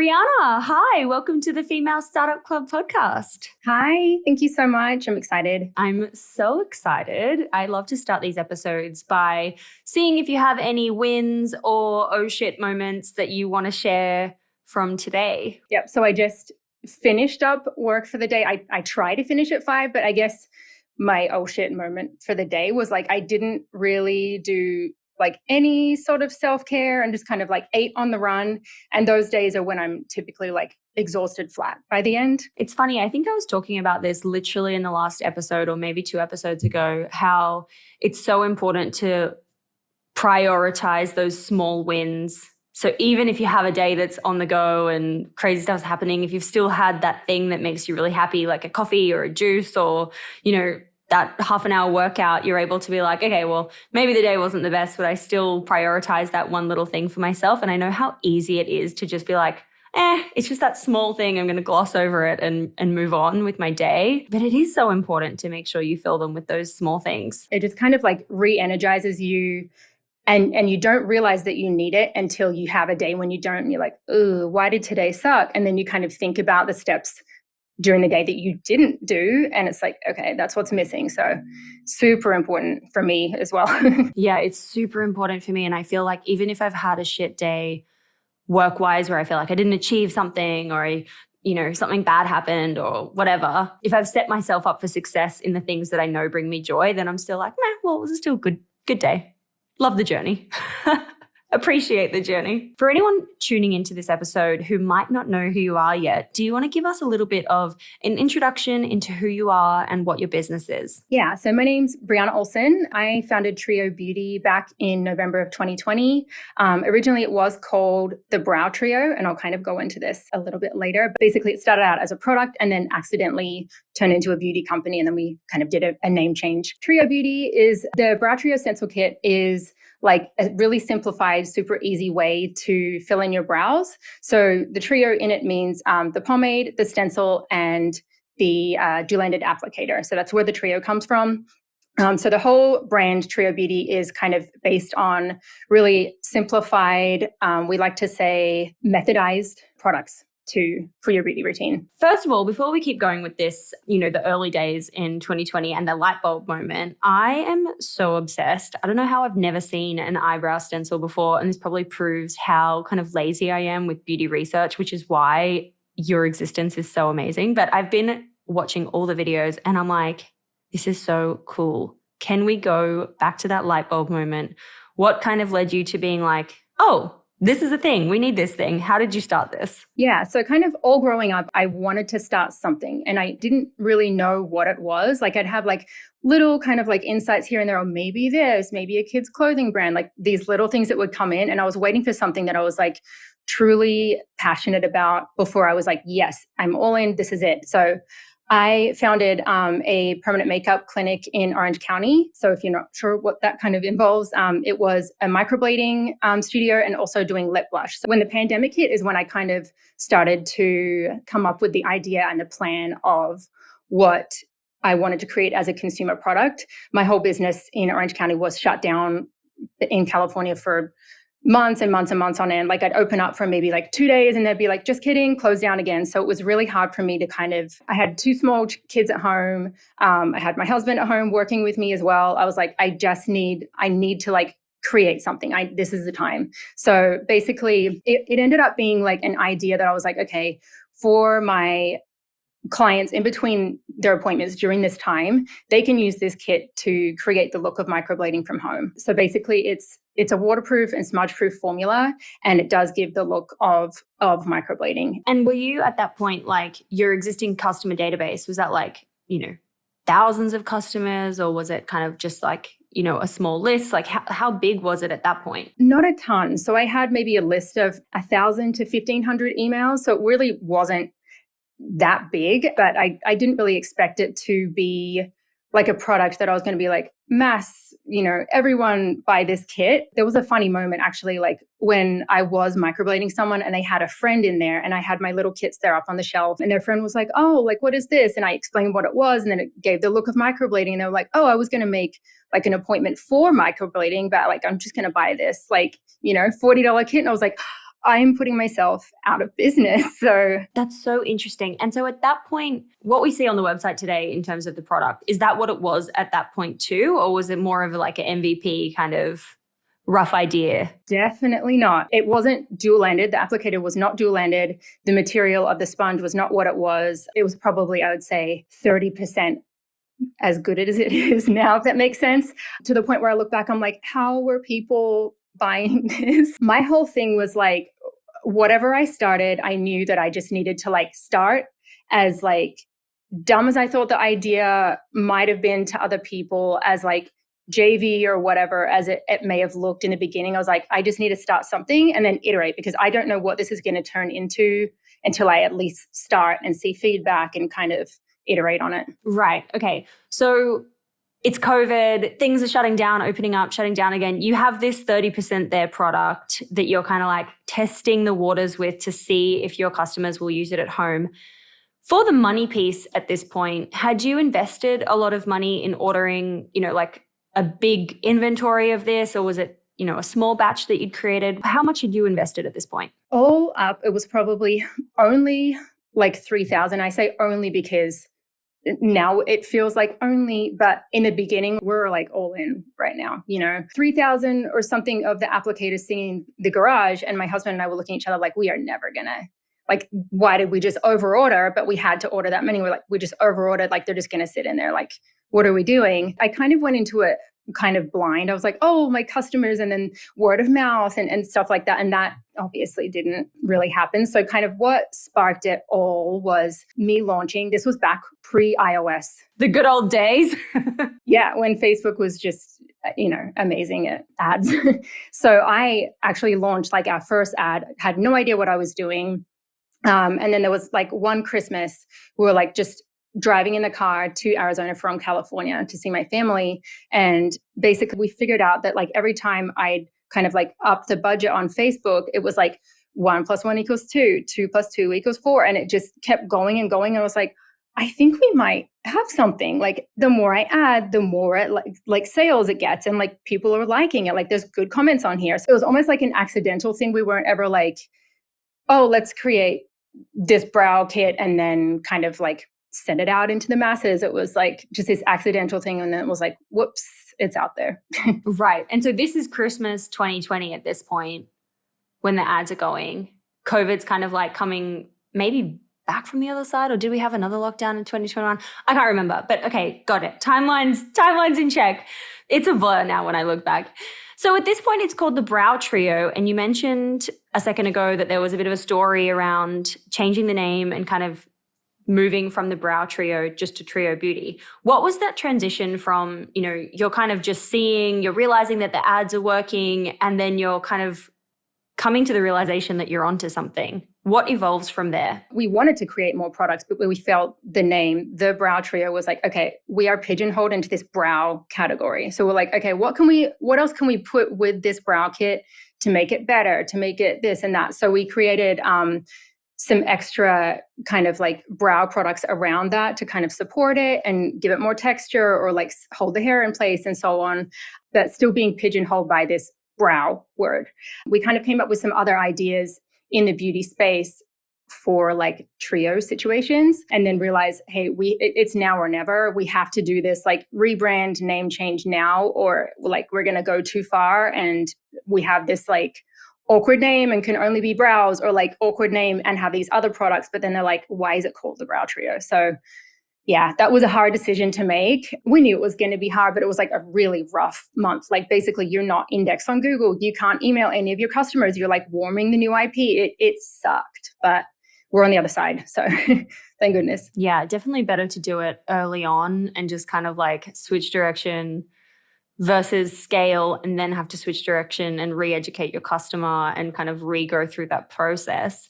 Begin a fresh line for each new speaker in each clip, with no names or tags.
Briana, hi, welcome to the Female Startup Club podcast.
Hi, thank you so much. I'm excited.
I'm so excited. I love to start these episodes by seeing if you have any wins or oh shit moments that you want to share from today.
Yep. So I just finished up work for the day. I try to finish at 5, but I guess my oh shit moment for the day was like I didn't really do like any sort of self-care and just kind of like ate on the run. And those days are when I'm typically like exhausted flat by the end.
It's funny. I think I was talking about this literally in the last episode or maybe 2 episodes ago, how it's so important to prioritize those small wins. So even if you have a day that's on the go and crazy stuff's happening, if you've still had that thing that makes you really happy, like a coffee or a juice or, that half an hour workout, you're able to be like, okay, well, maybe the day wasn't the best, but I still prioritize that one little thing for myself. And I know how easy it is to just be like, it's just that small thing. I'm going to gloss over it and move on with my day. But it is so important to make sure you fill them with those small things.
It just kind of like re-energizes you. And you don't realize that you need it until you have a day when you don't. And you're like, ooh, why did today suck? And then you kind of think about the steps during the day that you didn't do. And it's like, okay, that's what's missing. So super important for me as well.
Yeah, it's super important for me. And I feel like even if I've had a shit day work-wise where I feel like I didn't achieve something or something bad happened or whatever, if I've set myself up for success in the things that I know bring me joy, then I'm still like, well, it was still a good day. Love the journey. Appreciate the journey. For anyone tuning into this episode who might not know who you are yet, do you want to give us a little bit of an introduction into who you are and what your business is?
Yeah, so my name's Briana Olson. I founded Trio Beauty back in November of 2020. Originally, it was called the Brow Trio, and I'll kind of go into this a little bit later. But basically, it started out as a product and then accidentally turned into a beauty company, and then we kind of did a name change. Trio Beauty is the Brow Trio stencil kit is like a really simplified, super easy way to fill in your brows. So the trio in it means the pomade, the stencil, and the dual-ended applicator. So that's where the trio comes from. So the whole brand Trio Beauty is kind of based on really simplified, we like to say methodized products for your beauty routine.
First of all, before we keep going with this, the early days in 2020 and the light bulb moment, I am so obsessed. I don't know how I've never seen an eyebrow stencil before. And this probably proves how kind of lazy I am with beauty research, which is why your existence is so amazing. But I've been watching all the videos and I'm like, this is so cool. Can we go back to that light bulb moment? What kind of led you to being like, oh, this is a thing. We need this thing. How did you start this?
Yeah. So kind of all growing up, I wanted to start something and I didn't really know what it was. Like I'd have like little kind of like insights here and there, or maybe this, maybe a kid's clothing brand, like these little things that would come in. And I was waiting for something that I was like truly passionate about before I was like, yes, I'm all in. This is it. So I founded a permanent makeup clinic in Orange County. So if you're not sure what that kind of involves, it was a microblading studio and also doing lip blush. So when the pandemic hit is when I kind of started to come up with the idea and the plan of what I wanted to create as a consumer product. My whole business in Orange County was shut down in California for months and months and months on end. Like I'd open up for maybe like 2 days and they'd be like, just kidding, close down again. So it was really hard for me to I had 2 small kids at home. I had my husband at home working with me as well. I was like, I need to like create something. This is the time. So basically it ended up being like an idea that I was like, okay, for my clients in between their appointments during this time, they can use this kit to create the look of microblading from home. So basically it's a waterproof and smudge-proof formula, and it does give the look of microblading.
And were you at that point, like your existing customer database, was that like, thousands of customers, or was it kind of just like, a small list? Like how big was it at that point?
Not a ton. So I had maybe a list of 1,000 to 1,500 emails. So it really wasn't that big, but I didn't really expect it to be like a product that I was going to be like mass, everyone buy this kit. There was a funny moment actually, like when I was microblading someone and they had a friend in there and I had my little kits there up on the shelf and their friend was like, oh, like, what is this? And I explained what it was. And then it gave the look of microblading and they were like, oh, I was going to make like an appointment for microblading, but like, I'm just going to buy this like, $40 kit. And I was like, I'm putting myself out of business. So
that's so interesting. And so at that point, what we see on the website today in terms of the product, is that what it was at that point too? Or was it more of like an MVP kind of rough idea?
definitely not. It wasn't dual-ended. The applicator was not dual-ended. The material of the sponge was not what it was. It was probably, I would say, 30% as good as it is now, if that makes sense. To the point where I look back, I'm like, how were people buying this? My whole thing was like, whatever I started, I knew that I just needed to like start, as like dumb as I thought the idea might have been to other people, as like JV or whatever as it may have looked in the beginning. I was like, I just need to start something and then iterate, because I don't know what this is going to turn into until I at least start and see feedback and kind of iterate on it.
Right. Okay. So it's COVID, things are shutting down, opening up, shutting down again. You have this 30% there product that you're kind of like testing the waters with to see if your customers will use it at home. For the money piece at this point, had you invested a lot of money in ordering, like a big inventory of this, or was it, a small batch that you'd created? How much had you invested at this point?
All up, it was probably only like 3,000. I say only because now it feels like only, but in the beginning, we're like all in right now, 3,000 or something of the applicators sitting in the garage. And my husband and I were looking at each other like, we are never gonna, like, why did we just overorder? But we had to order that many. We're like, we just overordered, like they're just gonna sit in there. Like, what are we doing? I kind of went into it kind of blind. I was like, oh, my customers, and then word of mouth and stuff like that. And that obviously didn't really happen. So kind of what sparked it all was me launching. This was back pre-iOS.
The good old days.
Yeah, when Facebook was just, amazing at ads. So I actually launched like our first ad, had no idea what I was doing. And then there was like one Christmas, we were like just driving in the car to Arizona from California to see my family. And basically we figured out that like every time I'd kind of like up the budget on Facebook, it was like 1 + 1 = 2, 2 + 2 = 4. And it just kept going and going. And I was like, I think we might have something. Like the more I add, the more it like sales it gets. And like people are liking it. Like there's good comments on here. So it was almost like an accidental thing. We weren't ever like, oh, let's create this brow kit and then kind of like send it out into the masses. It was like just this accidental thing. And then it was like, whoops, it's out there.
Right. And so this is Christmas 2020 at this point when the ads are going. COVID's kind of like coming maybe back from the other side, or did we have another lockdown in 2021? I can't remember, but okay, got it. Timelines in check. It's a blur now when I look back. So at this point, it's called the Brow Trio. And you mentioned a second ago that there was a bit of a story around changing the name and kind of moving from the Brow Trio just to Trio Beauty. What was that transition from, you're kind of just you're realizing that the ads are working, and then you're kind of coming to the realization that you're onto something? What evolves from there?
We wanted to create more products, but we felt the name, the Brow Trio, was like, okay, we are pigeonholed into this brow category. So we're like, okay, what else can we put with this brow kit to make it better, to make it this and that? So we created some extra kind of like brow products around that to kind of support it and give it more texture, or like hold the hair in place and so on, but still being pigeonholed by this brow word. We kind of came up with some other ideas in the beauty space for like trio situations, and then realized, hey, it's now or never. We have to do this, like rebrand, name change now, or like we're going to go too far and we have this like awkward name and can only be brows, or like awkward name and have these other products. But then they're like, why is it called the Brow Trio? So yeah, that was a hard decision to make. We knew it was going to be hard, but it was like a really rough month. Like basically you're not indexed on Google. You can't email any of your customers. You're like warming the new IP. It sucked, but we're on the other side. So thank goodness.
Yeah, definitely better to do it early on and just kind of like switch direction versus scale and then have to switch direction and re-educate your customer and kind of re-go through that process.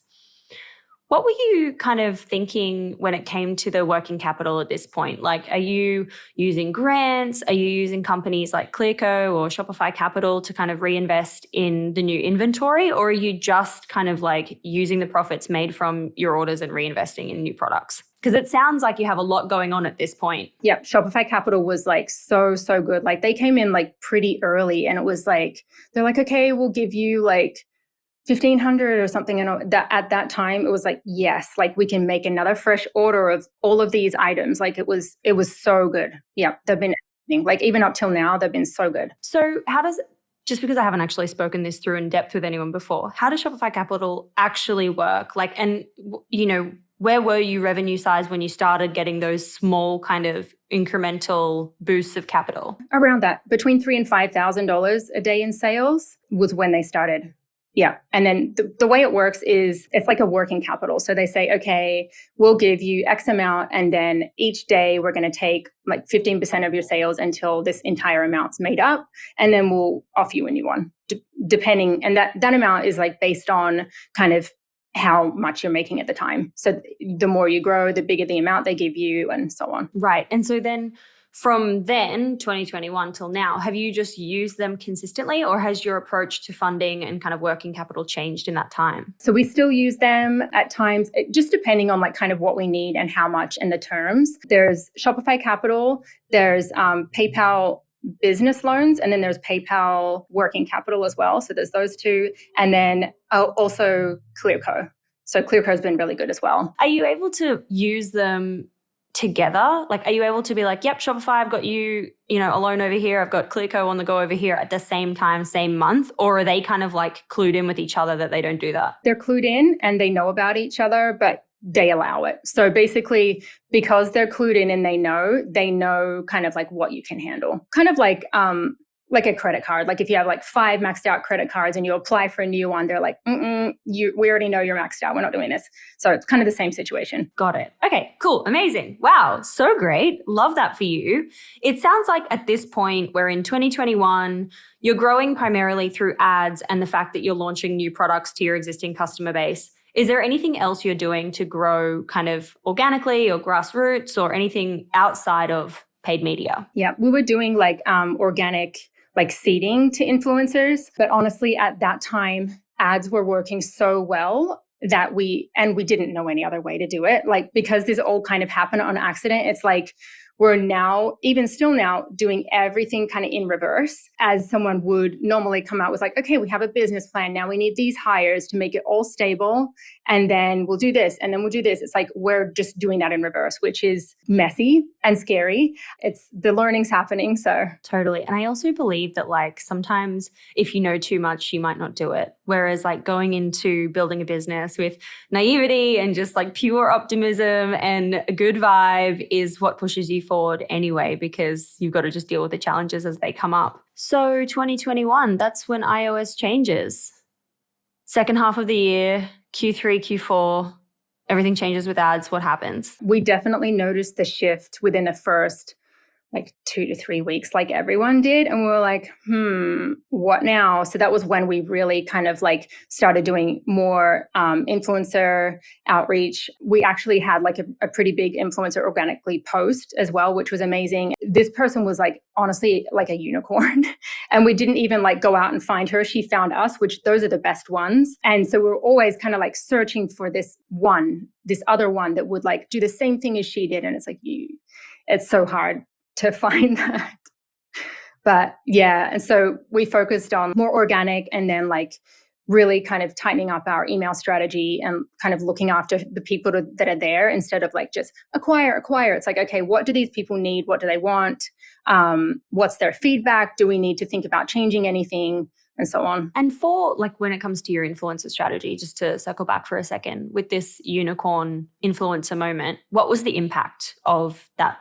What were you kind of thinking when it came to the working capital at this point? Like, are you using grants? Are you using companies like Clearco or Shopify Capital to kind of reinvest in the new inventory? Or are you just kind of like using the profits made from your orders and reinvesting in new products? Because it sounds like you have a lot going on at this point.
Yeah, Shopify Capital was like so good. Like they came in like pretty early, and it was like, they're like, okay, we'll give you like 1,500 or something. And that at that time, it was like, yes, like we can make another fresh order of all of these items. Like it was so good. Yeah, they've been like even up till now, they've been so good.
So how does, just because I haven't actually spoken this through in depth with anyone before, how does Shopify Capital actually work? Like, and you know, where were you revenue size when you started getting those small kind of incremental boosts of capital?
Around that, between $3,000 and $5,000 a day in sales was when they started. Yeah. And then the way it works is it's like a working capital. So they say, okay, we'll give you X amount. And then each day we're going to take like 15% of your sales until this entire amount's made up. And then we'll offer you a new one, depending. And that amount is like based on kind of how much you're making at the time. So the more you grow, the bigger the amount they give you and so on.
Right. And so then from then, 2021 till now, have you just used them consistently, or has your approach to funding and kind of working capital changed in that time?
So we still use them at times, just depending on like kind of what we need and how much and the terms. There's Shopify Capital, there's PayPal business loans, and then there's PayPal working capital as well. So there's those two. And then also Clearco. So Clearco has been really good as well.
Are you able to use them together? Like, are you able to be like, yep, Shopify, I've got you, a loan over here. I've got Clearco on the go over here at the same time, same month? Or are they kind of like clued in with each other that they don't do that?
They're clued in and they know about each other, but they allow it. So basically, because they're clued in and they know kind of like what you can handle. Kind of like a credit card. Like if you have like 5 maxed out credit cards and you apply for a new one, they're like, we already know you're maxed out. We're not doing this. So it's kind of the same situation.
Got it. Okay, cool. Amazing. Wow. So great. Love that for you. It sounds like at this point, we're in 2021, you're growing primarily through ads and the fact that you're launching new products to your existing customer base. Is there anything else you're doing to grow kind of organically or grassroots or anything outside of paid media?
Yeah, we were doing like organic like seeding to influencers. But honestly, at that time, ads were working so well that we didn't know any other way to do it. Like, because this all kind of happened on accident, it's like we're now, even still now, doing everything kind of in reverse, as someone would normally come out with like, okay, we have a business plan. Now we need these hires to make it all stable. And then we'll do this. And then we'll do this. It's like, we're just doing that in reverse, which is messy and scary. It's the learning's happening. So
totally. And I also believe that like sometimes if you know too much, you might not do it. Whereas like going into building a business with naivety and just like pure optimism and a good vibe is what pushes you forward anyway, because you've got to just deal with the challenges as they come up. So 2021, that's when iOS changes. Second half of the year, Q3, Q4, everything changes with ads. What happens?
We definitely noticed the shift within the first like 2 to 3 weeks, like everyone did. And we were like, what now? So that was when we really kind of like started doing more influencer outreach. We actually had like a pretty big influencer organically post as well, which was amazing. This person was like, honestly, like a unicorn. And we didn't even like go out and find her. She found us, which those are the best ones. And so we're always kind of like searching for this other one that would like do the same thing as she did. And it's like, it's so hard to find that. But yeah, and so we focused on more organic and then like really kind of tightening up our email strategy and kind of looking after the people that are there instead of like just acquire. It's like, okay, what do these people need? What do they want? What's their feedback? Do we need to think about changing anything? And so on.
And for like when it comes to your influencer strategy, just to circle back for a second, with this unicorn influencer moment, what was the impact of that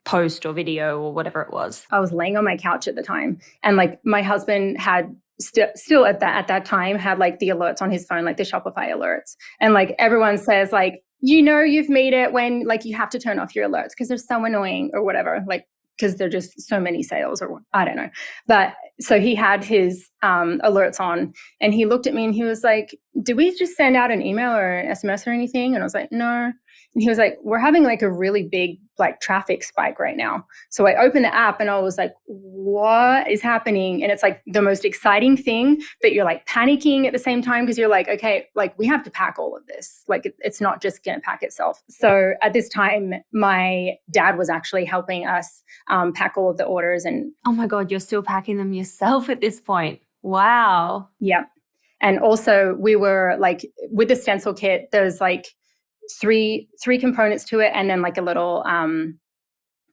post or video or whatever it was?
I was laying on my couch at the time, and like my husband had still at that time had like the alerts on his phone, like the Shopify alerts, and like everyone says like, you've made it when like you have to turn off your alerts because they're so annoying or whatever, like because they're just so many sales or I don't know. But so he had his alerts on and he looked at me and he was like, did we just send out an email or an SMS or anything? And I was like, no. And he was like, we're having like a really big like traffic spike right now. So I opened the app and I was like, what is happening? And it's like the most exciting thing, but you're like panicking at the same time because you're like, okay, like we have to pack all of this. Like it's not just going to pack itself. So at this time, my dad was actually helping us pack all of the orders. And
oh my God, you're still packing them yourself at this point. Wow.
Yeah. And also we were like, with the stencil kit, there's like three components to it, and then like a little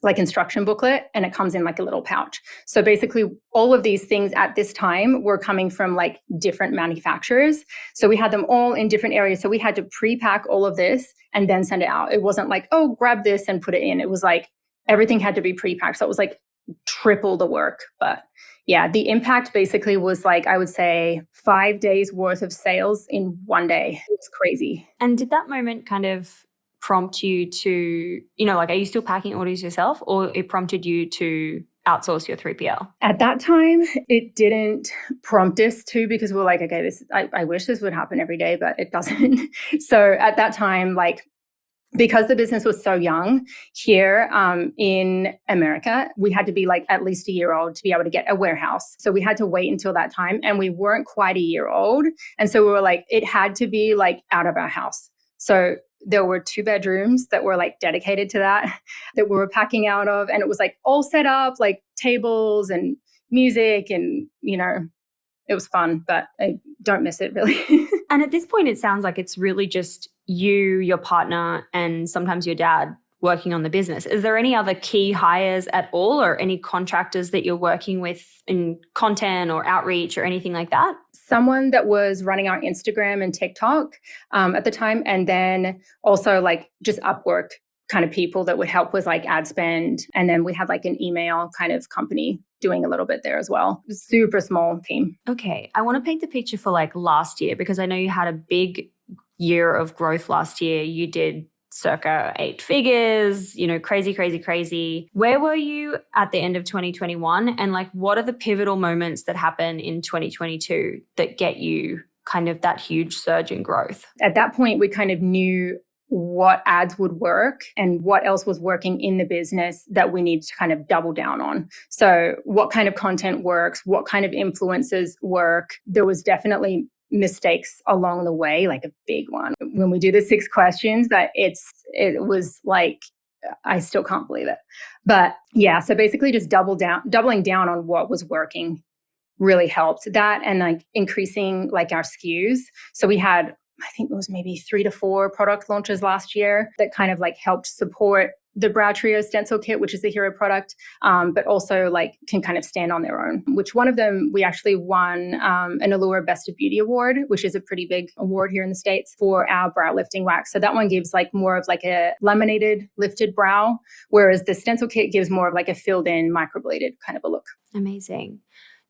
like instruction booklet, and it comes in like a little pouch. So basically all of these things at this time were coming from like different manufacturers. So we had them all in different areas. So we had to pre-pack all of this and then send it out. It wasn't like, oh, grab this and put it in. It was like everything had to be pre-packed. So it was like triple the work. But yeah, the impact basically was like, I would say 5 days worth of sales in one day. It was crazy.
And did that moment kind of prompt you to, like, are you still packing orders yourself, or it prompted you to outsource your 3PL?
At that time, it didn't prompt us to, because we're like, okay, I wish this would happen every day, but it doesn't. So at that time, like, because the business was so young here in America, we had to be like at least a year old to be able to get a warehouse. So we had to wait until that time, and we weren't quite a year old. And so we were like, it had to be like out of our house. So there were 2 bedrooms that were like dedicated to that we were packing out of. And it was like all set up, like tables and music, and, it was fun, but I don't miss it really.
And at this point, it sounds like it's really just you, your partner, and sometimes your dad working on the business. Is there any other key hires at all, or any contractors that you're working with in content or outreach or anything like that?
Someone that was running our Instagram and TikTok at the time, and then also like just Upwork kind of people that would help with like ad spend. And then we had like an email kind of company doing a little bit there as well. Super small team.
Okay. I want to paint the picture for like last year, because I know you had a big year of growth last year. You did circa 8 figures, crazy, crazy, crazy. Where were you at the end of 2021? And like, what are the pivotal moments that happen in 2022 that get you kind of that huge surge in growth?
At that point, we kind of knew what ads would work and what else was working in the business that we need to kind of double down on. So what kind of content works, what kind of influencers work. There was definitely mistakes along the way, like a big one. When we do the 6 questions, that it was like, I still can't believe it. But yeah, so basically just doubling down on what was working really helped. That, and like increasing like our SKUs. So we had, I think it was maybe 3 to 4 product launches last year that kind of like helped support the Brow Trio stencil kit, which is the hero product, but also like can kind of stand on their own. Which one of them, we actually won an Allure Best of Beauty Award, which is a pretty big award here in the States, for our brow lifting wax. So that one gives like more of like a laminated lifted brow, whereas the stencil kit gives more of like a filled in microbladed kind of a look.
Amazing.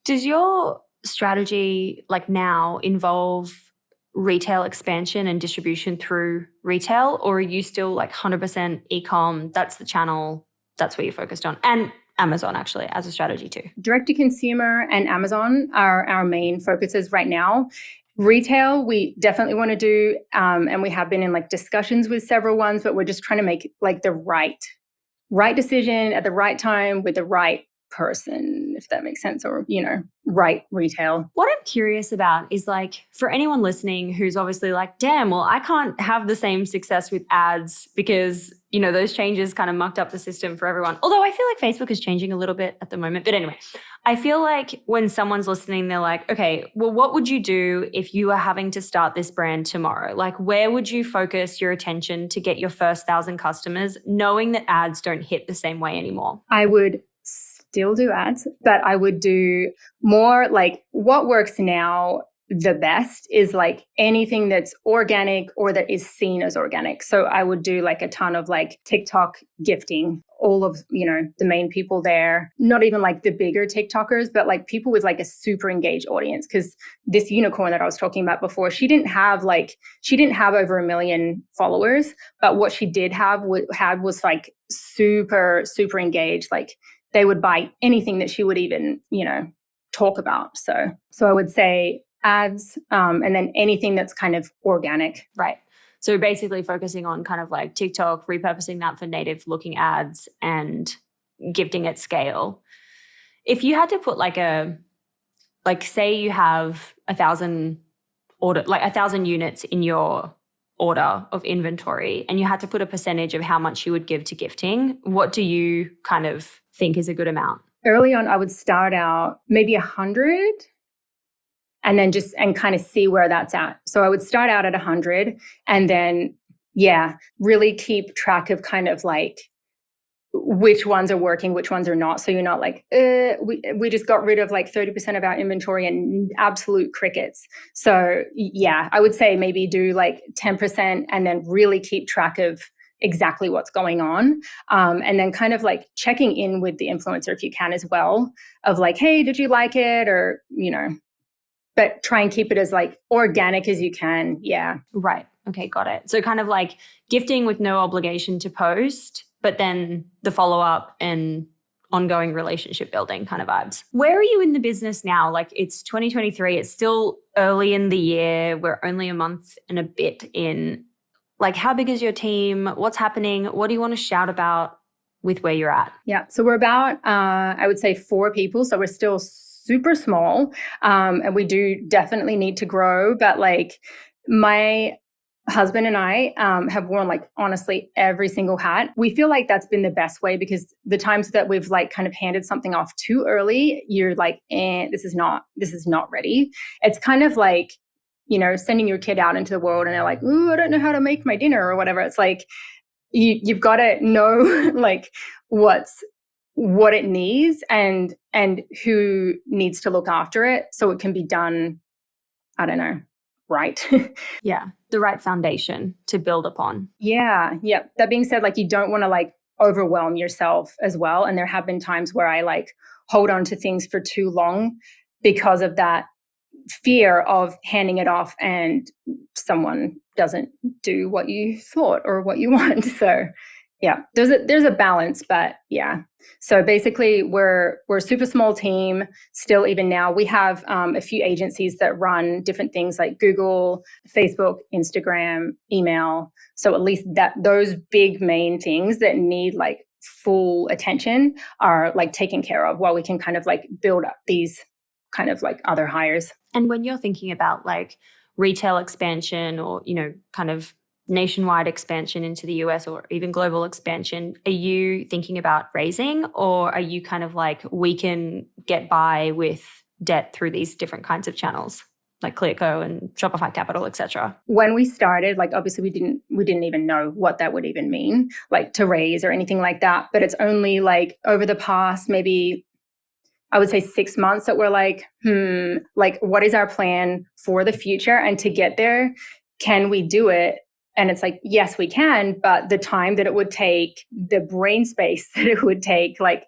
Does your strategy like now involve retail expansion and distribution through retail, or are you still like 100% e-com? That's the channel, that's what you're focused on, and Amazon actually as a strategy too?
Direct to consumer and Amazon are our main focuses right now. Retail, we definitely want to do, and we have been in like discussions with several ones, but we're just trying to make like the right decision at the right time with the right person, if that makes sense, or, right retail.
What I'm curious about is like, for anyone listening who's obviously like, damn, well, I can't have the same success with ads because, those changes kind of mucked up the system for everyone. Although I feel like Facebook is changing a little bit at the moment. But anyway, I feel like when someone's listening, they're like, okay, well, what would you do if you were having to start this brand tomorrow? Like, where would you focus your attention to get your first 1,000 customers, knowing that ads don't hit the same way anymore?
I would still do ads, but I would do more like what works now the best is like anything that's organic or that is seen as organic. So I would do like a ton of like TikTok gifting, all of, the main people there, not even like the bigger TikTokers, but like people with like a super engaged audience. Because this unicorn that I was talking about before, she didn't have over 1 million followers, but what she did have was like super, super engaged. Like they would buy anything that she would even, talk about. So I would say ads, and then anything that's kind of organic.
Right. So say focusing on kind of like TikTok, repurposing that for native looking ads and gifting at scale. If you had to put say you have 1,000 units in your order of inventory and you had to put a percentage of how much you would give to gifting, what do you kind of think is a good amount?
Early on, I would start out maybe 100. and then and kind of see where that's at. So I would start out at 100 and then, yeah, really keep track of kind of like which ones are working, which ones are not. So you're not like, we just got rid of like 30% of our inventory and absolute crickets. So yeah, I would say maybe do like 10% and then really keep track of exactly what's going on. And then kind of like checking in with the influencer if you can as well, of like, hey, did you like it? Or, but try and keep it as like organic as you can. Yeah.
Right. Okay, got it. So kind of like gifting with no obligation to post, but then the follow-up and ongoing relationship building kind of vibes. Where are you in the business now? Like it's 2023, it's still early in the year. We're only a month and a bit in. Like how big is your team? What's happening? What do you want to shout about with where you're at?
Yeah, so we're about, I would say 4 people. So we're still super small, and we do definitely need to grow. But like my husband and I have worn like honestly every single hat. We feel like that's been the best way, because the times that we've like kind of handed something off too early, you're like, this is not ready. It's kind of like, sending your kid out into the world and they're like, ooh, I don't know how to make my dinner or whatever. It's like, you've got to know like what it needs and who needs to look after it so it can be done, I don't know, right.
Yeah, the right foundation to build upon.
Yeah. That being said, like you don't want to like overwhelm yourself as well. And there have been times where I like hold on to things for too long because of that fear of handing it off and someone doesn't do what you thought or what you want. So yeah, there's a balance, but yeah. So basically we're a super small team still. Even now we have a few agencies that run different things like Google, Facebook, Instagram, email. So at least those big main things that need like full attention are like taken care of, while we can kind of like build up these kind of like other hires.
And when you're thinking about like retail expansion or, kind of nationwide expansion into the US or even global expansion, are you thinking about raising, or are you kind of like, we can get by with debt through these different kinds of channels like ClearCo and Shopify Capital, etc.?
When we started, like obviously we didn't even know what that would even mean, like to raise or anything like that. But it's only like over the past maybe, I would say 6 months that we're like, like what is our plan for the future? And to get there, can we do it? And it's like, yes, we can, but the time that it would take, the brain space that it would take, like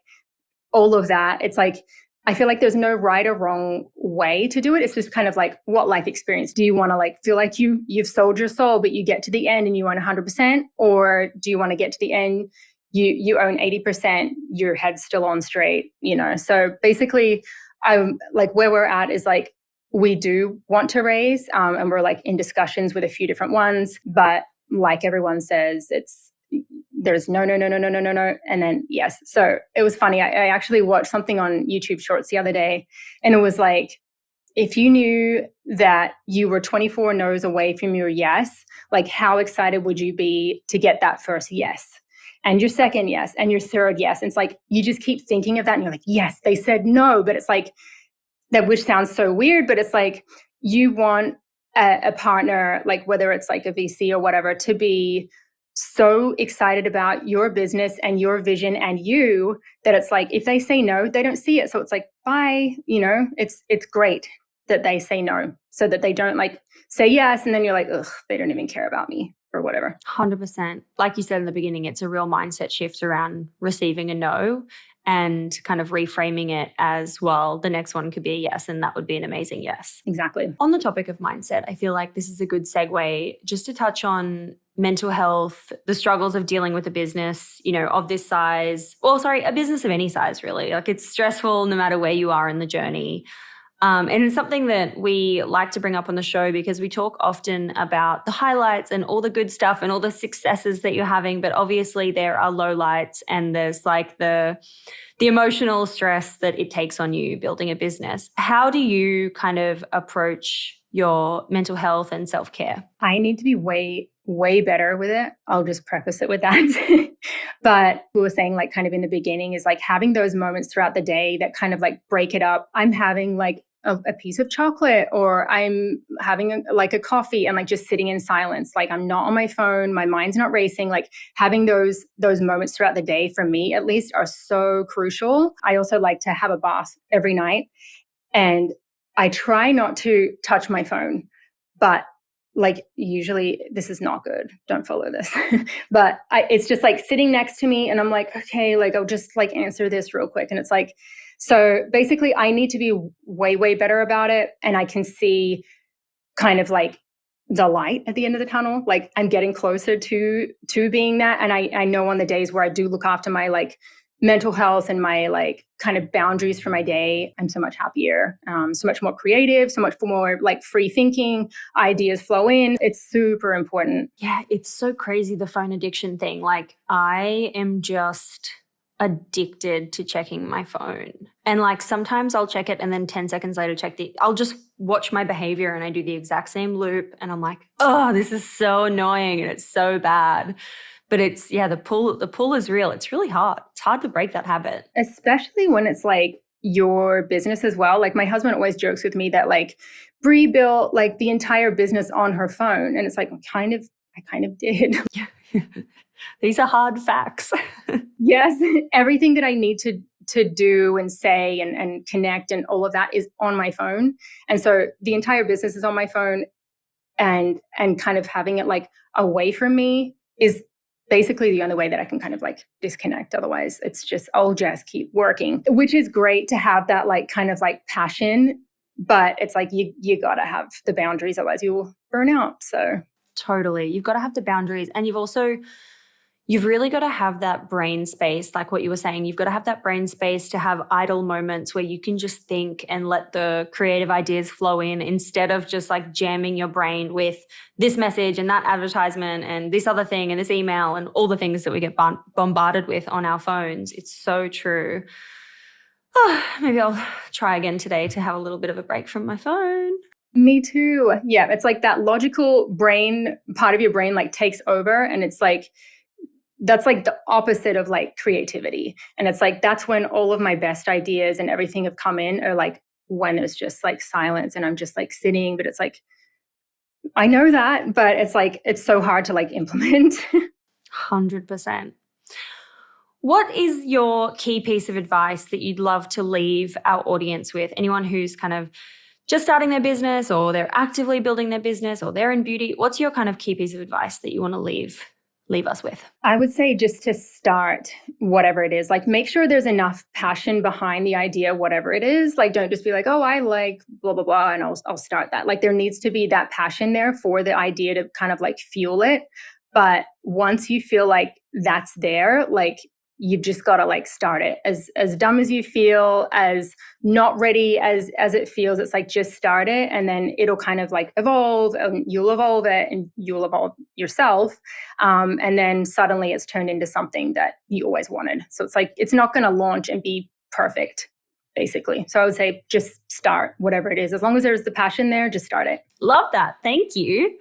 all of that, it's like, I feel like there's no right or wrong way to do it. It's just kind of like, what life experience do you want to like feel like you've sold your soul, but you get to the end and you own 100%? Or do you want to get to the end, you own 80%, your head's still on straight, So basically, I'm like, where we're at is like, we do want to raise, and we're like in discussions with a few different ones, but like everyone says, there's no, and then yes. So it was funny. I actually watched something on YouTube Shorts the other day, and it was like, if you knew that you were 24 no's away from your yes, like how excited would you be to get that first yes? And your second yes, and your third yes. And it's like, you just keep thinking of that and you're like, yes, they said no. But it's like, that, which sounds so weird, but it's like, you want a partner, like whether it's like a VC or whatever, to be so excited about your business and your vision and you, that it's like, if they say no, they don't see it. So it's like, bye, it's great that they say no, so that they don't like say yes. And then you're like, ugh, they don't even care about me or whatever.
100%. Like you said in the beginning, it's a real mindset shift around receiving a no and kind of reframing it as, well, the next one could be a yes, and that would be an amazing yes.
Exactly.
On the topic of mindset, I feel like this is a good segue just to touch on mental health, the struggles of dealing with a business, of this size. Well, sorry, a business of any size, really. Like it's stressful no matter where you are in the journey. And it's something that we like to bring up on the show because we talk often about the highlights and all the good stuff and all the successes that you're having. But obviously there are lowlights, and there's like the emotional stress that it takes on you building a business. How do you kind of approach your mental health and self-care?
I need to be way better with it. I'll just preface it with that. But we were saying like kind of in the beginning is like having those moments throughout the day that kind of like break it up. I'm having like a piece of chocolate, or I'm having a coffee and like just sitting in silence. Like I'm not on my phone, my mind's not racing. Like having those moments throughout the day, for me at least, are so crucial. I also like to have a bath every night, and I try not to touch my phone, but like usually this is not good. Don't follow this. But it's just like sitting next to me and I'm like, okay, like I'll just like answer this real quick. And it's like, so basically I need to be way, way better about it. And I can see kind of like the light at the end of the tunnel. Like I'm getting closer to being that. And I know on the days where I do look after my like mental health and my like kind of boundaries for my day, I'm so much happier, so much more creative, so much more like free thinking, ideas flow in. It's super important.
Yeah, it's so crazy, the phone addiction thing. Like I am just addicted to checking my phone. And like sometimes I'll check it and then 10 seconds later I'll just watch my behavior and I do the exact same loop and I'm like, oh, this is so annoying and it's so bad. But it's, yeah, the pull is real. It's really hard. It's hard to break that habit.
Especially when it's like your business as well. Like my husband always jokes with me that like Brie built like the entire business on her phone. And it's like, I kind of did.
These are hard facts.
Yes. Everything that I need to do and say and connect and all of that is on my phone. And so the entire business is on my phone, and kind of having it like away from me is basically the only way that I can kind of like disconnect. Otherwise, it's just, I'll just keep working, which is great to have that like kind of like passion. But it's like, you got to have the boundaries, otherwise you will burn out. So
totally. You've got to have the boundaries. And you've really got to have that brain space, like what you were saying. You've got to have that brain space to have idle moments where you can just think and let the creative ideas flow in, instead of just like jamming your brain with this message and that advertisement and this other thing and this email and all the things that we get bombarded with on our phones. It's so true. Oh, maybe I'll try again today to have a little bit of a break from my phone.
Me too. Yeah, it's like that logical brain part of your brain like takes over, and it's like, that's like the opposite of like creativity. And it's like, that's when all of my best ideas and everything have come in, or like when there's just like silence and I'm just like sitting. But it's like, I know that, but it's like, it's so hard to like implement.
100%. What is your key piece of advice that you'd love to leave our audience with? Anyone who's kind of just starting their business, or they're actively building their business, or they're in beauty. What's your kind of key piece of advice that you want to leave us with?
I would say just to start whatever it is, like make sure there's enough passion behind the idea, whatever it is. Like don't just be like, oh, I like blah, blah, blah, and I'll start that. Like there needs to be that passion there for the idea to kind of like fuel it. But once you feel like that's there, like you've just got to like start it. As dumb as you feel, as not ready as it feels, it's like just start it, and then it'll kind of like evolve, and you'll evolve it, and you'll evolve yourself, and then suddenly it's turned into something that you always wanted. So it's like, it's not going to launch and be perfect, basically. So I would say just start whatever it is. As long as there's the passion there, just start it.
Love that. Thank you.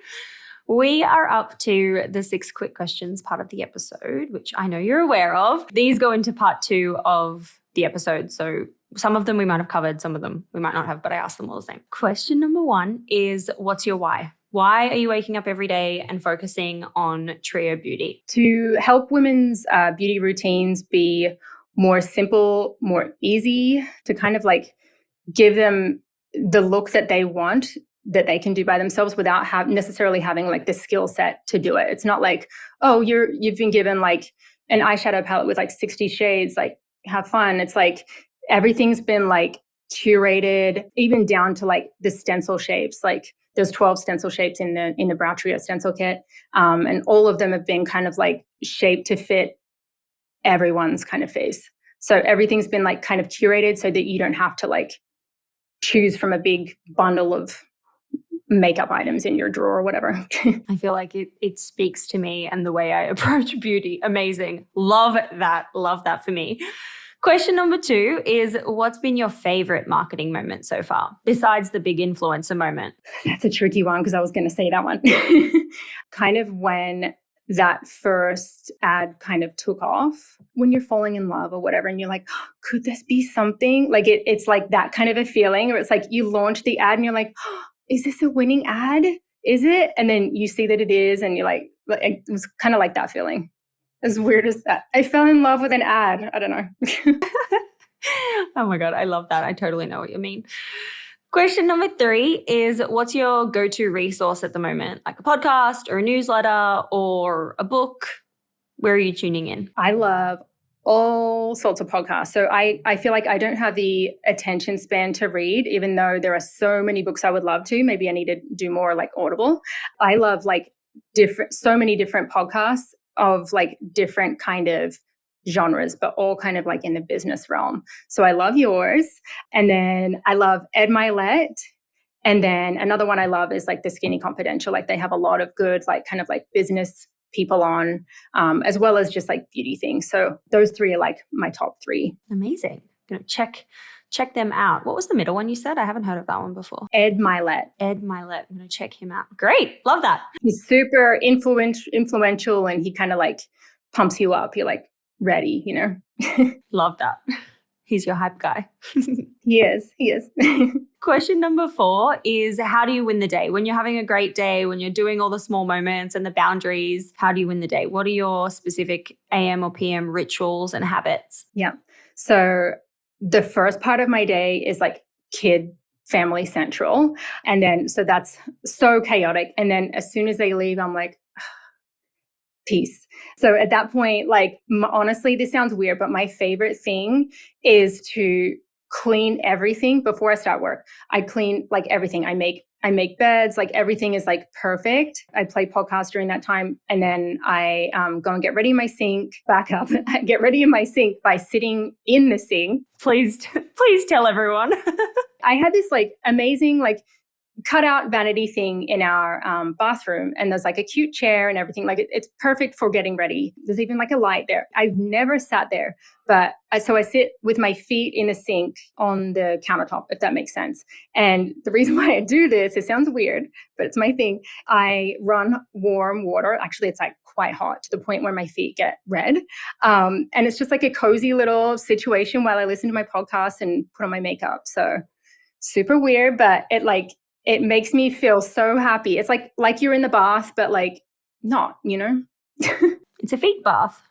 We are up to the 6 quick questions part of the episode, which I know you're aware of. These go into part 2 of the episode. So some of them we might have covered, some of them we might not have, but I asked them all the same. Question number 1 is, what's your why? Why are you waking up every day and focusing on Trio Beauty?
To help women's beauty routines be more simple, more easy, to kind of like give them the look that they want, that they can do by themselves without necessarily having like the skill set to do it. It's not like, oh, you've been given like an eyeshadow palette with like 60 shades, like have fun. It's like everything's been like curated, even down to like the stencil shapes. Like there's 12 stencil shapes in the Brow Trio stencil kit, and all of them have been kind of like shaped to fit everyone's kind of face. So everything's been like kind of curated so that you don't have to like choose from a big bundle of makeup items in your drawer or whatever.
I feel like it speaks to me and the way I approach beauty. Amazing. Love that. Love that for me. Question number 2 is, what's been your favorite marketing moment so far, besides the big influencer moment?
That's a tricky one, because I was going to say that one. Kind of when that first ad kind of took off, when you're falling in love or whatever, and you're like, oh, could this be something? Like it's like that kind of a feeling, or it's like you launch the ad and you're like, oh, is this a winning ad? Is it? And then you see that it is, and you're like, it was kind of like that feeling. As weird as that. I fell in love with an ad. I don't know.
Oh my God, I love that. I totally know what you mean. Question number 3 is, what's your go-to resource at the moment? Like a podcast or a newsletter or a book? Where are you tuning in?
I love all sorts of podcasts. So I feel like I don't have the attention span to read, even though there are so many books I would love to. Maybe I need to do more like Audible. I love like so many different podcasts of like different kind of genres, but all kind of like in the business realm. So I love yours. And then I love Ed Milet. And then another one I love is like the Skinny Confidential. Like they have a lot of good, like kind of like business people on, as well as just like beauty things. So those 3 are like my top 3.
Amazing. I'm going to check them out. What was the middle one you said? I haven't heard of that one before.
Ed Milet.
Ed Milet. I'm going to check him out. Great. Love that.
He's super influential, and he kind of like pumps you up. You're like ready, you know?
Love that. He's your hype guy.
He is.
Question number 4 is, how do you win the day? When you're having a great day, when you're doing all the small moments and the boundaries, how do you win the day? What are your specific AM or PM rituals and habits?
Yeah. So the first part of my day is like kid family central. And then, so that's so chaotic. And then as soon as they leave, I'm like, peace. So at that point, like, honestly, this sounds weird, but my favorite thing is to clean everything before I start work. I clean like everything. I make beds, like everything is like perfect. I play podcasts during that time. And then I go and get ready in my sink, back up, get ready in my sink by sitting in the sink.
Please tell everyone.
I had this like amazing, like cutout vanity thing in our bathroom, and there's like a cute chair and everything. Like it's perfect for getting ready. There's even like a light there. I've never sat there, but so I sit with my feet in the sink on the countertop, if that makes sense. And the reason why I do this, it sounds weird, but it's my thing. I run warm water. Actually, it's like quite hot to the point where my feet get red. And it's just like a cozy little situation while I listen to my podcast and put on my makeup. So super weird, but it makes me feel so happy. It's like you're in the bath, but like not, you know?
It's a feet bath.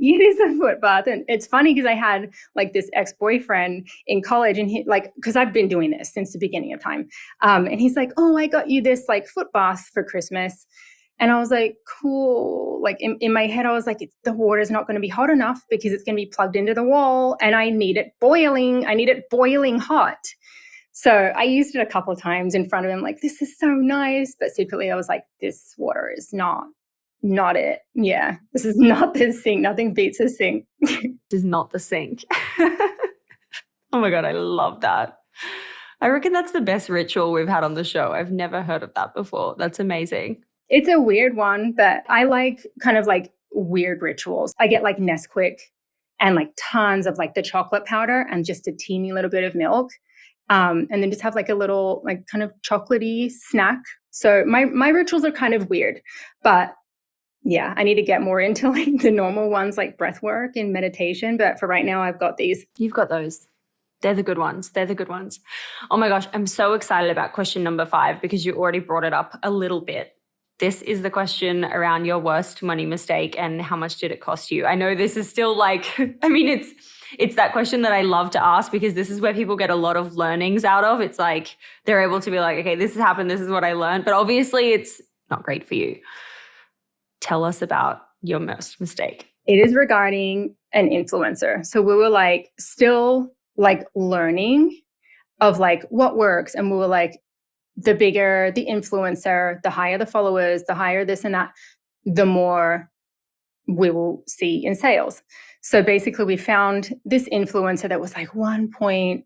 It is a foot bath. And it's funny because I had like this ex-boyfriend in college, and he like, because I've been doing this since the beginning of time. And he's like, oh, I got you this like foot bath for Christmas. And I was like, cool. Like in my head, I was like, the water's not going to be hot enough because it's going to be plugged into the wall, and I need it boiling. I need it boiling hot. So I used it a couple of times in front of him, like, this is so nice. But secretly I was like, this water is not it. Yeah, this is not the sink. Nothing beats a sink.
This is not the sink. Oh my God, I love that. I reckon that's the best ritual we've had on the show. I've never heard of that before. That's amazing.
It's a weird one, but I like kind of like weird rituals. I get like Nesquik and like tons of like the chocolate powder and just a teeny little bit of milk. And then just have like a little like kind of chocolatey snack. So my rituals are kind of weird, but yeah, I need to get more into like the normal ones like breath work and meditation. But for right now, I've got these.
You've got those. They're the good ones. Oh my gosh, I'm so excited about question number 5 because you already brought it up a little bit. This is the question around your worst money mistake and how much did it cost you? I know this is still like, I mean, it's that question that I love to ask because this is where people get a lot of learnings out of. It's like they're able to be like, okay, this has happened. This is what I learned. But obviously it's not great for you. Tell us about your worst mistake.
It is regarding an influencer. So we were like still like learning of like what works. And we were like, the bigger the influencer, the higher the followers, the higher this and that, the more we will see in sales. So basically we found this influencer that was like 1.2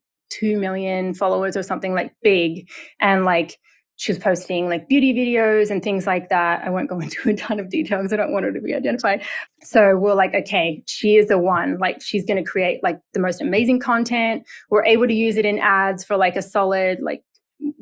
million followers or something, like big. And like she was posting like beauty videos and things like that. I won't go into a ton of details. I don't want her to be identified. So we're like, okay, she is the one. Like she's going to create like the most amazing content. We're able to use it in ads for like a solid like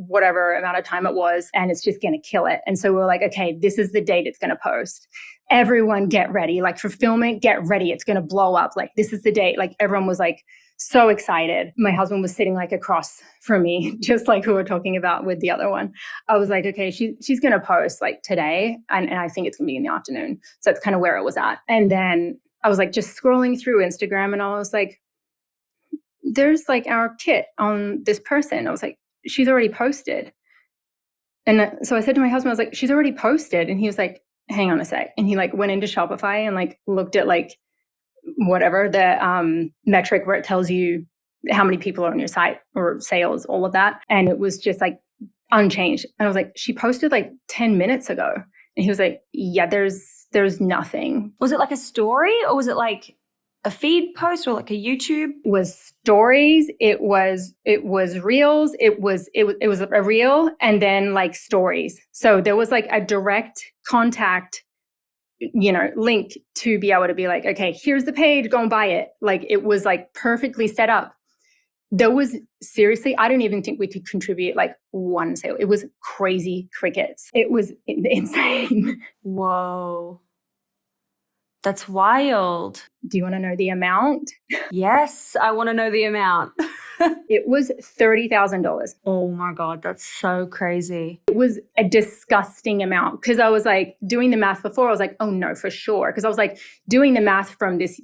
whatever amount of time it was, and it's just going to kill it. And so we're like, okay, this is the date it's going to post. Everyone get ready. Like fulfillment, get ready. It's going to blow up. Like this is the date. Like everyone was like so excited. My husband was sitting like across from me, just like we were talking about with the other one. I was like, okay, she's going to post like today. And I think it's going to be in the afternoon. So that's kind of where it was at. And then I was like just scrolling through Instagram and I was like, there's like our kit on this person. I was like, she's already posted. And so I said to my husband, I was like, she's already posted. And he was like, hang on a sec. And he like went into Shopify and like looked at like whatever the metric where it tells you how many people are on your site or sales, all of that. And it was just like unchanged. And I was like, she posted like 10 minutes ago. And he was like, yeah, there's nothing.
Was it like a story or was it like a feed post or like a YouTube?
It was stories. It was reels. It was a reel and then like stories. So there was like a direct contact, link to be able to be like, okay, here's the page, go and buy it. Like it was like perfectly set up. There was seriously, I don't even think we could contribute like one sale. It was crazy crickets. It was insane.
Whoa. That's wild.
Do you want to know the amount?
Yes, I want to know the amount.
It was $30,000.
Oh my God, that's so crazy.
It was a disgusting amount because I was like doing the math before. I was like, oh no, for sure. Because I was like doing the math from this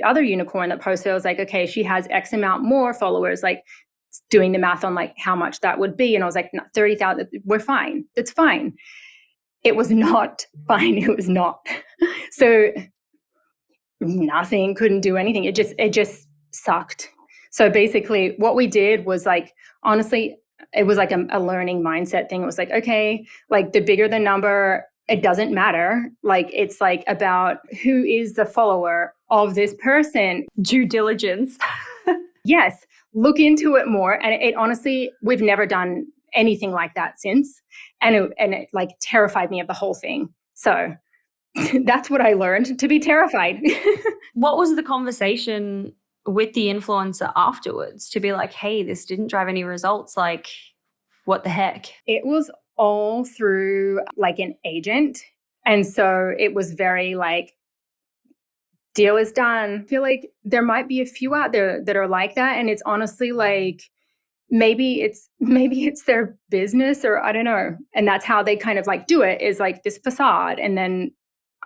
other unicorn that posted. I was like, okay, she has X amount more followers, like doing the math on like how much that would be. And I was like, no, 30,000, we're fine. It's fine. It was not fine. It was not. So nothing, couldn't do anything. It just sucked. So basically what we did was like, honestly, it was like a learning mindset thing. It was like, okay, like the bigger the number, it doesn't matter. Like, it's like about who is the follower of this person.
Due diligence.
Yes. Look into it more. And it honestly, we've never done anything like that since. And it like terrified me of the whole thing. So that's what I learned, to be terrified.
What was the conversation with the influencer afterwards to be like, hey, this didn't drive any results? Like, what the heck?
It was all through like an agent. And so it was very like, deal is done. I feel like there might be a few out there that are like that. And it's honestly like, maybe it's their business, or I don't know. And that's how they kind of like do it, is like this facade. And then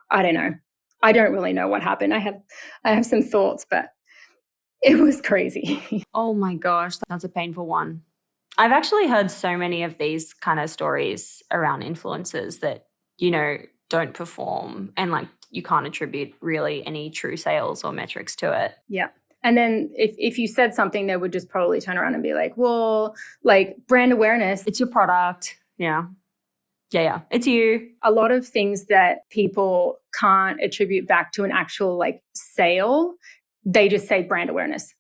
I don't know. I don't really know what happened. I have some thoughts, but it was crazy.
Oh my gosh, that's a painful one. I've actually heard so many of these kind of stories around influencers that, don't perform and like you can't attribute really any true sales or metrics to it.
Yeah. And then if you said something, they would just probably turn around and be like, well, like brand awareness.
It's your product. Yeah. Yeah. It's you.
A lot of things that people can't attribute back to an actual like sale, they just say brand awareness.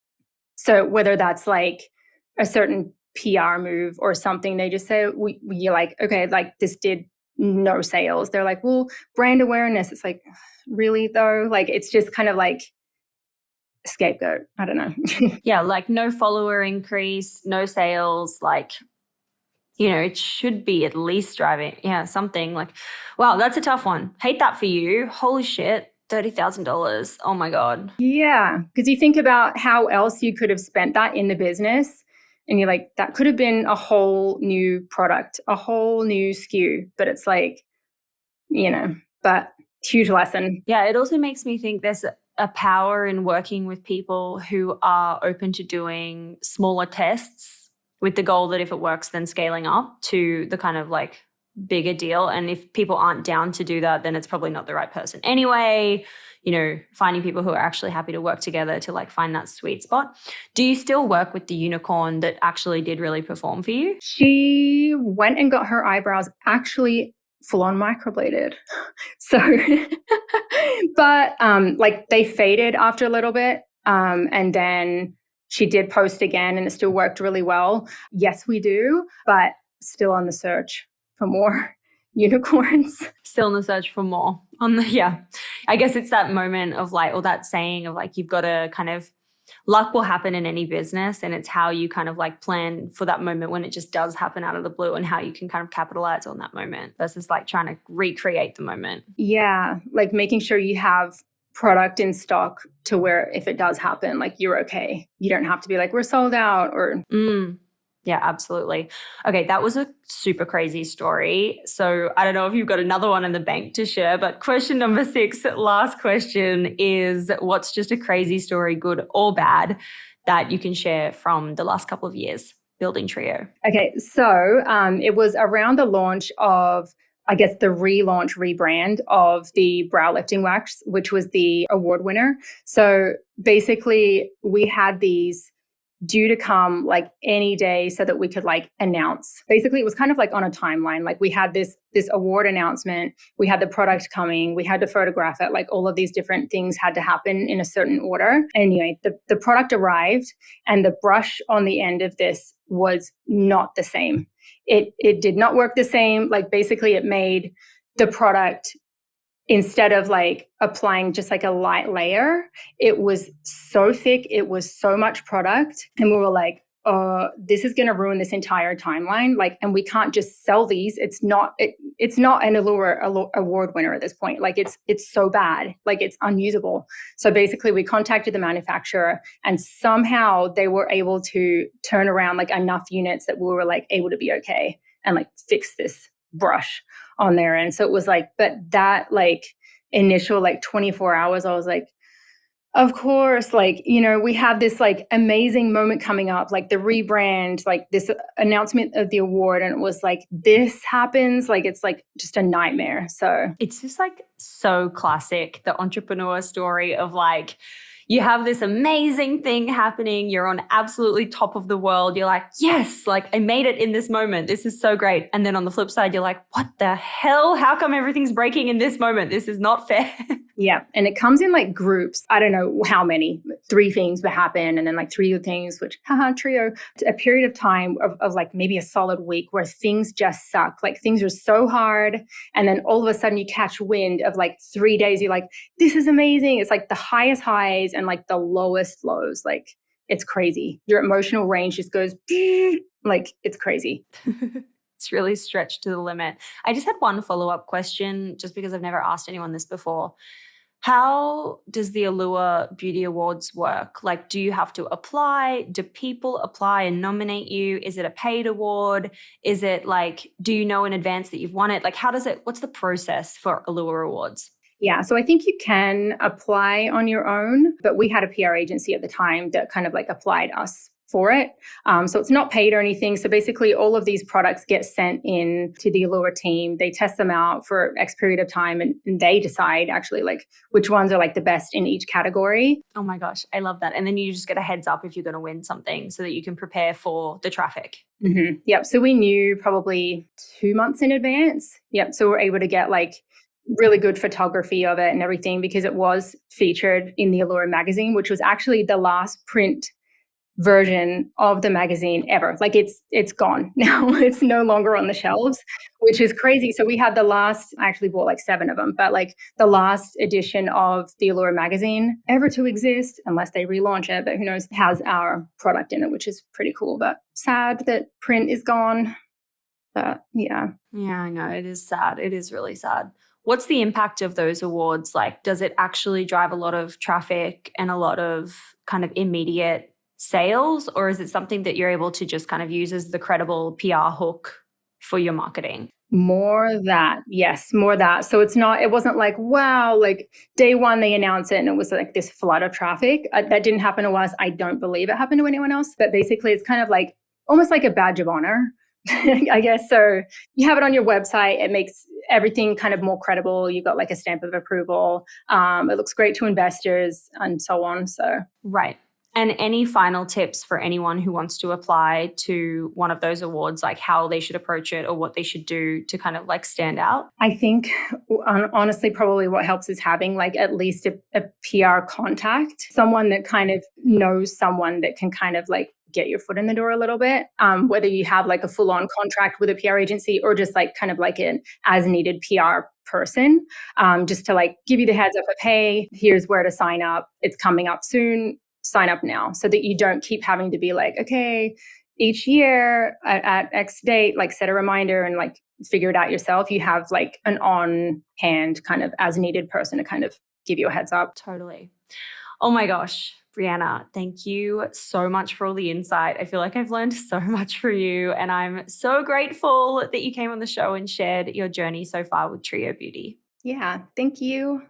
So whether that's like a certain PR move or something, they just say, you're like, okay, like this did no sales. They're like, well, brand awareness. It's like, really though? Like, it's just kind of like scapegoat. I don't know.
Yeah. Like no follower increase, no sales, like, it should be at least driving. Yeah. Something like, wow, that's a tough one. Hate that for you. Holy shit. $30,000. Oh my God.
Yeah. Because you think about how else you could have spent that in the business. And you're like, that could have been a whole new product, a whole new SKU. But it's like, but huge lesson.
Yeah. It also makes me think there's a power in working with people who are open to doing smaller tests with the goal that if it works, then scaling up to the kind of like bigger deal. And if people aren't down to do that, then it's probably not the right person anyway. Finding people who are actually happy to work together to like find that sweet spot. Do you still work with the unicorn that actually did really perform for you?
She went and got her eyebrows actually full on microbladed. So, but like they faded after a little bit. And then she did post again and it still worked really well. Yes, we do, but still on the search for more unicorns.
Still in the search for more. I guess it's that moment of like, or that saying of like, you've got to kind of luck will happen in any business, and it's how you kind of like plan for that moment when it just does happen out of the blue and how you can kind of capitalize on that moment versus like trying to recreate the moment.
Yeah, like making sure you have product in stock to where if it does happen, like you're okay. You don't have to be like, we're sold out or.
Yeah, absolutely. Okay, that was a super crazy story. So I don't know if you've got another one in the bank to share, but question number 6, last question is, what's just a crazy story, good or bad, that you can share from the last couple of years building Trio?
Okay, so it was around the launch of, I guess, the rebrand of the brow lifting wax, which was the award winner. So basically, we had these due to come like any day so that we could like announce. Basically, it was kind of like on a timeline. Like we had this award announcement, we had the product coming, we had to photograph it, like all of these different things had to happen in a certain order. Anyway, the product arrived and the brush on the end of this was not the same. It did not work the same. Like basically it made the product, instead of like applying just like a light layer, it was so thick, it was so much product. And we were like, this is going to ruin this entire timeline. Like, and we can't just sell these. It's not an Allure award winner at this point. Like it's so bad, like it's unusable. So basically we contacted the manufacturer and somehow they were able to turn around like enough units that we were like able to be okay and like fix this brush on there. And so it was like, but that like initial like 24 hours, I was like, of course, like, you know, we have this like amazing moment coming up, like the rebrand, like this announcement of the award. And it was like, this happens, like, it's like just a nightmare. So
it's just like so classic, the entrepreneur story of like, you have this amazing thing happening. You're on absolutely top of the world. You're like, yes, like I made it in this moment. This is so great. And then on the flip side, you're like, what the hell? How come everything's breaking in this moment? This is not fair.
Yeah. And it comes in like groups. I don't know how many, 3 things would happen. And then like 3 things, which, Trio, a period of time of like maybe a solid week where things just suck. Like things are so hard. And then all of a sudden you catch wind of like 3 days. You're like, this is amazing. It's like the highest highs and like the lowest lows. Like it's crazy. Your emotional range just goes like it's crazy.
It's really stretched to the limit. I just had one follow-up question just because I've never asked anyone this before. How does the Allure Beauty Awards work? Like, do you have to apply? Do people apply and nominate you? Is it a paid award? Is it like, do you know in advance that you've won it? Like, what's the process for Allure Awards?
Yeah, so I think you can apply on your own, but we had a PR agency at the time that kind of like applied us for it. So it's not paid or anything. So basically all of these products get sent in to the Allure team. They test them out for X period of time and they decide actually like which ones are like the best in each category.
Oh my gosh, I love that. And then you just get a heads up if you're going to win something so that you can prepare for the traffic.
Mm-hmm. Yep. So we knew probably 2 months in advance. Yep. So we're able to get like really good photography of it and everything because it was featured in the Allure magazine, which was actually the last print version of the magazine ever. Like it's gone now. It's no longer on the shelves, which is crazy. So we had I actually bought like 7 of them, but like the last edition of the Allure magazine ever to exist, unless they relaunch it, but who knows, has our product in it, which is pretty cool, but sad that print is gone. But yeah.
Yeah, I know. It is sad. It is really sad. What's the impact of those awards? Like, does it actually drive a lot of traffic and a lot of kind of immediate sales, or is it something that you're able to just kind of use as the credible PR hook for your marketing?
More that. Yes, more that. So it wasn't like, wow, like day one they announced it and it was like this flood of traffic. That didn't happen to us. I don't believe it happened to anyone else. But basically it's kind of like almost like a badge of honor, I guess. So you have it on your website. It makes everything kind of more credible. You've got like a stamp of approval. It looks great to investors and so on. So
right. And any final tips for anyone who wants to apply to one of those awards, like how they should approach it or what they should do to kind of like stand out?
I think honestly, probably what helps is having like at least a PR contact, someone that kind of knows someone that can kind of like get your foot in the door a little bit, whether you have like a full-on contract with a PR agency or just like kind of like an as needed PR person, just to like give you the heads up of, hey, here's where to sign up. It's coming up soon. sign up now so that you don't keep having to be like, okay, each year at X date, like set a reminder and like figure it out yourself. You have like an on hand kind of as needed person to kind of give you a heads up.
Totally. Oh my gosh, Briana, thank you so much for all the insight. I feel like I've learned so much from you, and I'm so grateful that you came on the show and shared your journey so far with Trio Beauty.
Yeah, thank you.